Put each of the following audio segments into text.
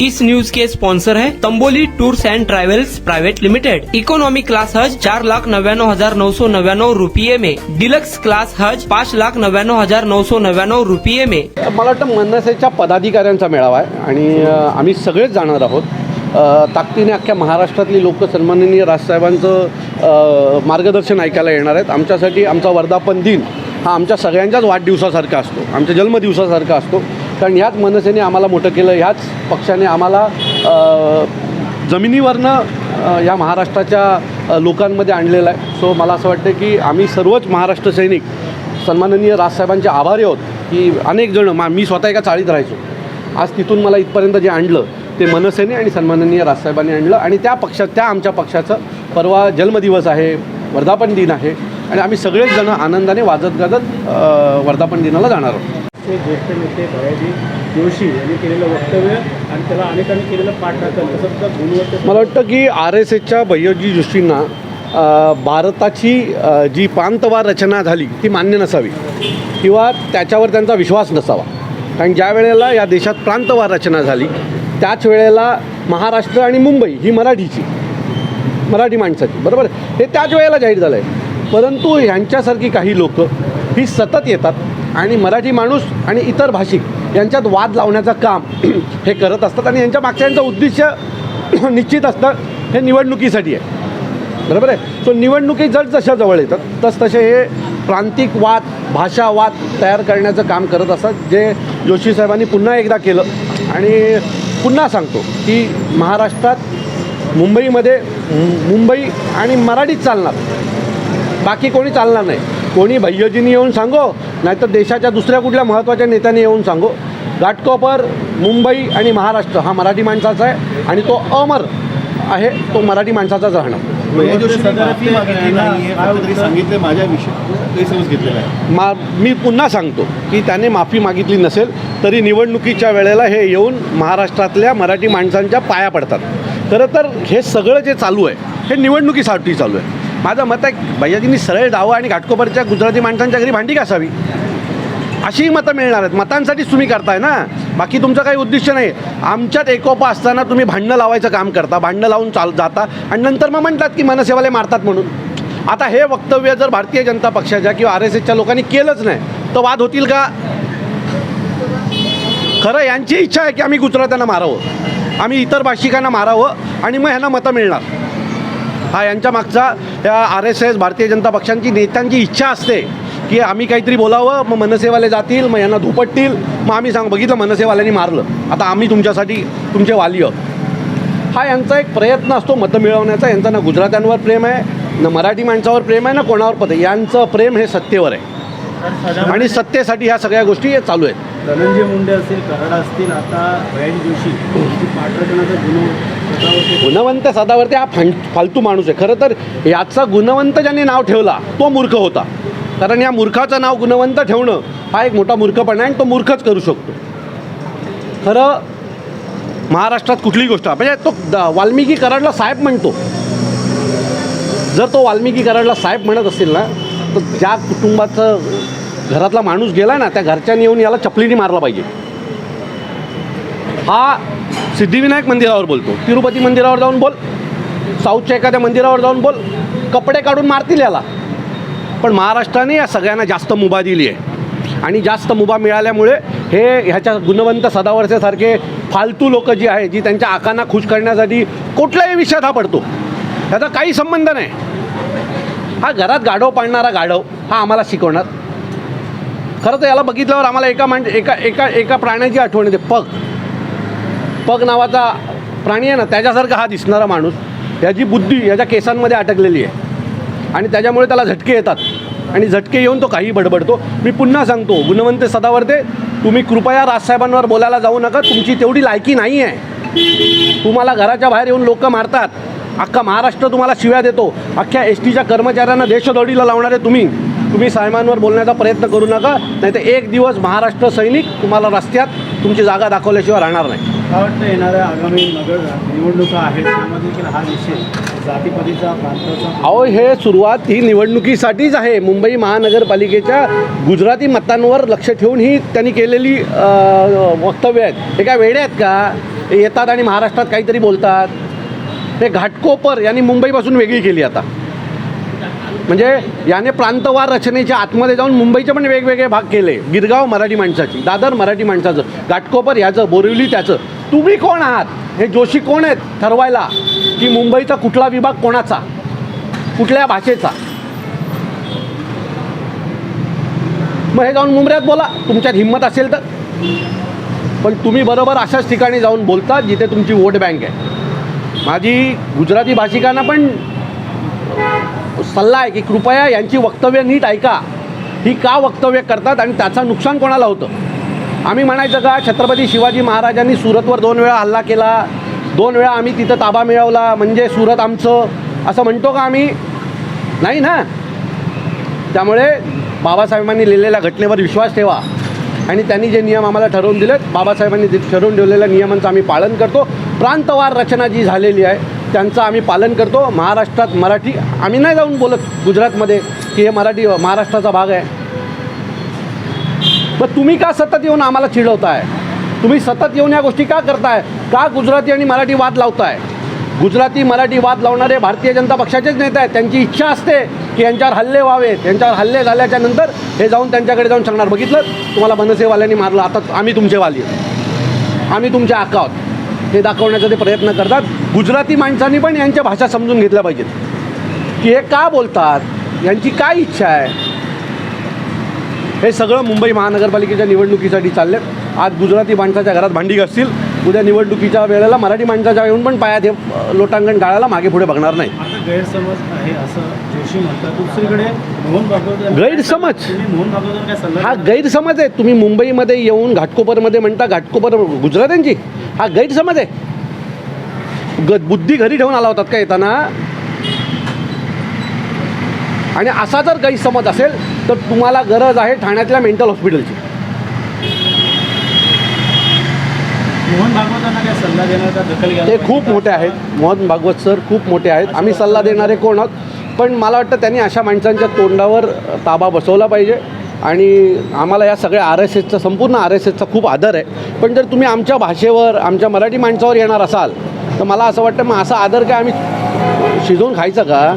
इस news के sponsor है Tamboli tours and travels private limited. Economy class हज 4,99,999 रुपये में, डिलक्स क्लास हज 5,99,999 रुपये में। मला वाटतं मनसेच्या पदाधिकाऱ्यांचा मेळावा आहे आणि आम्ही सगळेच जाणार आहोत। ताकदीने अख्ख्या महाराष्ट्रातली लोक सन्माननीय राजसाहेबांचं मार्गदर्शन ऐकायला येणार आहेत। आमच्यासाठी आमचा वर्धापन दिन हा आमच्या सगळ्यांच्याच वाढदिवसासारखा असतो, आमच्या जन्मदिवसासारखा असतो। कारण ह्याच मनसेने आम्हाला मोठं केलं, ह्याच पक्षाने आम्हाला जमिनीवरनं या महाराष्ट्राच्या लोकांमध्ये आणलेलं आहे। सो मला असं वाटतं की आम्ही सर्वच महाराष्ट्र सैनिक सन्माननीय राजसाहेबांचे आभारी आहोत की अनेक जण मी स्वतः एका चाळीत राहायचो, आज तिथून मला इथपर्यंत जे आणलं ते मनसेने आणि सन्माननीय राजसाहेबांनी आणलं। आणि त्या आमच्या पक्षाचं परवा जन्मदिवस आहे, वर्धापन दिन आहे आणि आम्ही सगळेच जण आनंदाने वाजत गाजत वर्धापन दिनाला जाणार आहोत। ज्येष्ठ नेते भैयाजी जोशी यांनी केलेलं वक्तव्य आणि त्याला अनेकांनी केलेलं पाठराखण, तसंच गुणवत्ता मला वाटतं की RSSच्या भैयाजी जोशींना भारताची जी प्रांतवार रचना झाली ती मान्य नसावी किंवा त्याच्यावर त्यांचा विश्वास नसावा। कारण ज्या वेळेला या देशात प्रांतवार रचना झाली त्याच वेळेला महाराष्ट्र आणि मुंबई ही मराठी माणसाची, बरोबर, हे त्याच वेळेला जाहीर झालं आहे। परंतु ह्यांच्यासारखी काही लोक ही सतत येतात आणि मराठी माणूस आणि इतर भाषिक यांच्यात वाद लावण्याचं काम हे करत असतात आणि यांच्या मागच्यांचं उद्दिष्ट निश्चित असतं, हे निवडणुकीसाठी आहे, बरोबर आहे। सो निवडणुकी जशा जवळ येतात तसे हे प्रांतिक वाद, भाषावाद तयार करण्याचं काम करत असतात, जे जोशी साहेबांनी पुन्हा एकदा केलं। आणि पुन्हा सांगतो की महाराष्ट्रात मुंबई आणि मराठीत चालणार, बाकी कोणी चालणार नाही। कोणी भैयाजींनी येऊन सांगो, नाहीतर देशाच्या दुसऱ्या कुठल्या महत्त्वाच्या नेत्यांनी येऊन सांगो, घाटकोपर, मुंबई आणि महाराष्ट्र हा मराठी माणसाचा आहे आणि तो अमर आहे, तो मराठी माणसाचाच राहणार। सांगितले माझ्याविषयी गैरसमज घेतलेला आहे। मी पुन्हा सांगतो की त्याने माफी मागितली नसेल तरी निवडणुकीच्या वेळेला हे येऊन महाराष्ट्रातल्या मराठी माणसांच्या पाया पडतात। खरं तर हे सगळं जे चालू आहे हे निवडणुकीसाठी चालू आहे। माझं मत आहे भैयाजींनी सरळ जावं आणि घाटकोपरच्या गुजराती माणसांच्या घरी भांडी घासावी, अशीही मतं मिळणार आहेत। मतांसाठीच तुम्ही करताय ना, बाकी तुमचं काही उद्दिष्ट नाही। आमच्यात एकोपा असताना तुम्ही भांडणं लावायचं काम करता, भांडणं लावून जाता आणि नंतर मग म्हणतात की मनसेवाले मारतात म्हणून। आता हे वक्तव्य जर भारतीय जनता पक्षाच्या किंवा RSSच्या लोकांनी केलंच नाही तर वाद होतील का? खरं यांची इच्छा आहे की आम्ही गुजरात्यांना मारावं, आम्ही इतर भाषिकांना मारावं आणि मग ह्यांना मतं मिळणार। हा यांच्या मागचा या RSS भारतीय जनता पक्षांची नेत्यांची इच्छा असते की आम्ही काहीतरी बोलावं, मग मनसेवाले जातील, मग यांना धुपटतील, मग आम्ही बघितलं मनसेवाल्यांनी मारलं, आता आम्ही तुमच्यासाठी तुमचे वाली आहोत। हा यांचा एक प्रयत्न असतो मतं मिळवण्याचा। यांचा ना गुजरात्यांवर प्रेम आहे, ना मराठी माणसावर प्रेम आहे, ना कोणावर पद आहे। यांचं प्रेम हे सत्तेवर आहे आणि सत्तेसाठी ह्या सगळ्या गोष्टी चालू आहेत। धनंजय मुंडे असतील, कराड असतील, आता भैयाजी जोशी पाठराखणाचा गुणवंत सदावर्ते हा फालतू माणूस आहे। खरं तर याचा गुणवंत ज्यांनी नाव ठेवला तो मूर्ख होता, कारण या मूर्खाचं नाव गुणवंत ठेवणं हा एक मोठा मूर्खपणा आहे आणि तो मूर्खच करू शकतो। खरं महाराष्ट्रात कुठलीही गोष्ट म्हणजे तो वाल्मिकी कराडला साहेब म्हणतो, जर तो वाल्मिकी कराडला साहेब म्हणत असेल ना तर ज्या कुटुंबाचं घरातला माणूस गेला ना त्या घरच्यांनी येऊन याला चपलीने मारला पाहिजे। हा सिद्धिविनायक मंदिरावर बोलतो, तिरुपती मंदिरावर जाऊन बोल, साऊथच्या एखाद्या मंदिरावर जाऊन बोल, कपडे काढून मारतील याला। पण महाराष्ट्राने या सगळ्यांना जास्त मुभा दिली आहे आणि जास्त मुभा मिळाल्यामुळे हे ह्याच्या गुणवंत सदावर्तेसारखे फालतू लोक जी आहे, जी त्यांच्या आकांना खुश करण्यासाठी कुठल्याही विषयात हा पडतो, त्याचा काही संबंध नाही। हा घरात गाढव पाळणारा गाढव हा आम्हाला शिकवणार। खरं तर याला बघितल्यावर आम्हाला एका प्राण्याची आठवण येते, पग नावाचा प्राणी आहे ना, त्याच्यासारखा हा दिसणारा माणूस, याची बुद्धी याच्या केसांमध्ये अटकलेली आहे आणि त्याच्यामुळे त्याला झटके येतात आणि झटके येऊन तो काही बडबडतो। मी पुन्हा सांगतो, गुणवंत सदावर्ते तुम्ही कृपया राजसाहेबांवर बोलायला जाऊ नका, तुमची तेवढी लायकी नाही आहे। तुम्हाला घराच्या बाहेर येऊन लोक मारतात, अख्खा महाराष्ट्र तुम्हाला शिव्या देतो, अख्ख्या STच्या कर्मचाऱ्यांना देशदोडीला लावणारे तुम्ही तुम्ही सायमानवर बोलण्याचा प्रयत्न करू नका, नाही तर एक दिवस महाराष्ट्र सैनिक तुम्हाला रस्त्यात तुमची जागा दाखवल्याशिवाय राहणार नाही. मला वाटतं येणाऱ्या आगामी निवडणुका आहेत त्यामध्ये देखील हा विषय जातीपातीचा प्रांताचा अहो, हे सुरुवात ही निवडणुकीसाठीच आहे. मुंबई महानगरपालिकेच्या गुजराती मतांवर लक्ष ठेवून ही त्यांनी केलेली वक्तव्य आहेत. हे काय वेडे आहेत का? हे येतात आणि महाराष्ट्रात काहीतरी बोलतात. हे घाटकोपर यांनी मुंबईपासून वेगळी केली आता. म्हणजे याने प्रांतवार रचनेच्या आतमध्ये जाऊन मुंबईचे पण वेगवेगळे भाग केले. गिरगाव मराठी माणसाची, दादर मराठी माणसाचं, घाटकोपर याचं, बोरिवली त्याचं. तुम्ही कोण आहात? हे जोशी कोण आहेत ठरवायला की मुंबईचा कुठला विभाग कोणाचा, कुठल्या भाषेचा? मग हे जाऊन मुंबऱ्यात बोला तुमच्यात हिंमत असेल तर. पण तुम्ही बरोबर अशाच ठिकाणी जाऊन बोलता जिथे तुमची वोट बँक आहे. माझी गुजराती भाषिकांना पण सल्ला आहे की कृपया यांची वक्तव्य नीट ऐका. ही का वक्तव्य करतात आणि त्याचं नुकसान कोणाला होतं? आम्ही म्हणायचं का छत्रपती शिवाजी महाराजांनी सुरतवर 2 वेळा हल्ला केला, 2 वेळा आम्ही तिथं ताबा मिळवला म्हणजे सुरत आमचं, असं म्हणतो का आम्ही? नाही ना. त्यामुळे बाबासाहेबांनी लिहिलेल्या घटनेवर विश्वास ठेवा आणि त्यांनी जे नियम आम्हाला ठरवून दिलेत, बाबासाहेबांनी ठरवून ठेवलेल्या नियमांचं आम्ही पालन करतो. प्रांतवार रचना जी झालेली आहे त्यांचं आम्ही पालन करतो. महाराष्ट्रात मराठी आम्ही नाही जाऊन बोलत गुजरातमध्ये की हे मराठी महाराष्ट्राचा भाग आहे. मग तुम्ही का सतत येऊन आम्हाला चिडवताय? तुम्ही सतत येऊन या गोष्टी का करताय? का गुजराती आणि मराठी वाद लावताय? गुजराती मराठी वाद लावणारे भारतीय जनता पक्षाचेच नेते आहेत. त्यांची इच्छा असते की यांच्यावर हल्ले व्हावेत. यांच्यावर हल्ले झाल्याच्या नंतर हे जाऊन त्यांच्याकडे जाऊन सांगणार, बघितलं तुम्हाला मनसेवाल्यांनी मारलं, आता आम्ही तुमचे वाली, आम्ही तुमचे आका आहोत, हे दाखवण्याचा ते प्रयत्न करतात. गुजराती माणसांनी पण यांच्या भाषा समजून घेतल्या पाहिजेत की हे का बोलतात, यांची काय इच्छा आहे. हे सगळं मुंबई महानगरपालिकेच्या निवडणुकीसाठी चालले. आज गुजराती माणसाच्या घरात भांडी घासतील, उद्या निवडणुकीच्या वेळेला मराठी माणसाच्या येऊन पण पायात हे लोटांगण गाळायला मागे पुढे बघणार नाही. आता गैरसमज आहे असं जोशी म्हणतात. दुसरीकडे मोहन भागवत गैरसमज, मोहन भागवत काय सल्ला हा गैरसमज आहे. तुम्ही मुंबईमध्ये येऊन घाटकोपरमध्ये म्हणता घाटकोपर गुजरात्यांची, हा गैरसमज आहे. बुद्धी घरी ठेवून आला होतात का येताना? आणि असा जर गैरसमज असेल तर तुम्हाला गरज आहे ठाण्यातल्या मेंटल हॉस्पिटलची. मोहन भागवतांना काय सल्ला देणार का, दखल घ्यायला ते खूप मोठे आहेत. मोहन भागवत सर खूप मोठे आहेत. आम्ही सल्ला देणारे कोण आहोत? पण मला वाटतं त्यांनी अशा माणसांच्या तोंडावर ताबा बसवला पाहिजे. आणि आम्हाला या सगळ्या RSSचा, संपूर्ण RSSचा खूप आदर आहे. पण जर तुम्ही आमच्या भाषेवर, आमच्या मराठी माणसावर येणार असाल तर मला असं वाटतं मग असा आदर काय आम्ही शिजवून खायचं का?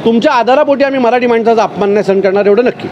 तुमच्या आदरापोटी आम्ही मराठी माणसाचा अपमान नाही सहन करणार, एवढं नक्की.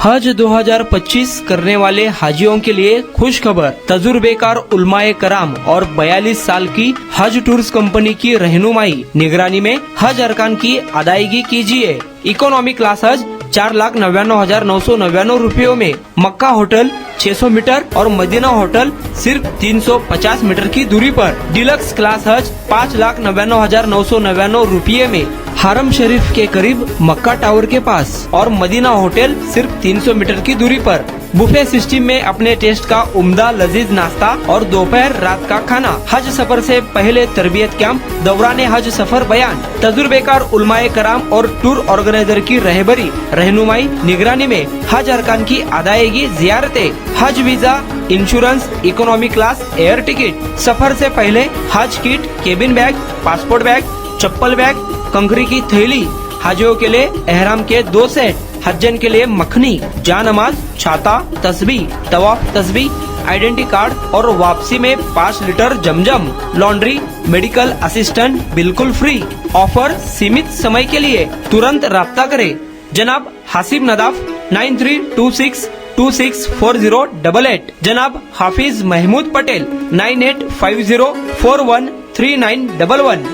हज 2025 करने वाले हाजियों के लिए खुश खबर। तजुर्बेकार उलमाए कराम और 42 साल की हज टूर्स कंपनी की रहनुमाई निगरानी में हज अरकान की अदायगी कीजिए। इकोनॉमी क्लास हज 4,99,999 रुपयों में मक्का होटल 600 मीटर और मदीना होटल सिर्फ 350 मीटर की दूरी पर। डिलक्स क्लास हज 5,99,999 रुपये में हरम शरीफ के करीब मक्का टावर के पास और मदीना होटल सिर्फ 300 मीटर की दूरी पर। बुफे सिस्टम में अपने टेस्ट का उम्दा लजीज नाश्ता और दोपहर रात का खाना। हज सफर से पहले तरबियत कैंप, दौराने हज सफर बयान, तजुर्बेकार उलमाए कराम और टूर ऑर्गेनाइजर की रहबरी रहनुमाई निगरानी में हज अरकान की अदायगी, जियारतें, हज visa, insurance, economy class, air ticket. सफर से पहले हज kit, cabin bag, passport bag, चप्पल बैग, कंकरी की थैली, हाजियों के लिए एहराम के 2 सेट, हज्जन के लिए मखनी, जानमाज, छाता, तस्बीह, तवाफ तस्बीह, आइडेंटिटी कार्ड और वापसी में 5 लीटर जमजम। लॉन्ड्री, मेडिकल असिस्टेंट बिल्कुल फ्री। ऑफर सीमित समय के लिए, तुरंत राब्ता करें। जनाब हासिब नदाफ 9326264088। जनाब हाफिज महमूद पटेल 9850413911।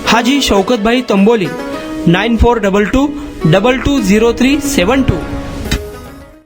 हाजी शौकत भाई तंबोली 9422220372।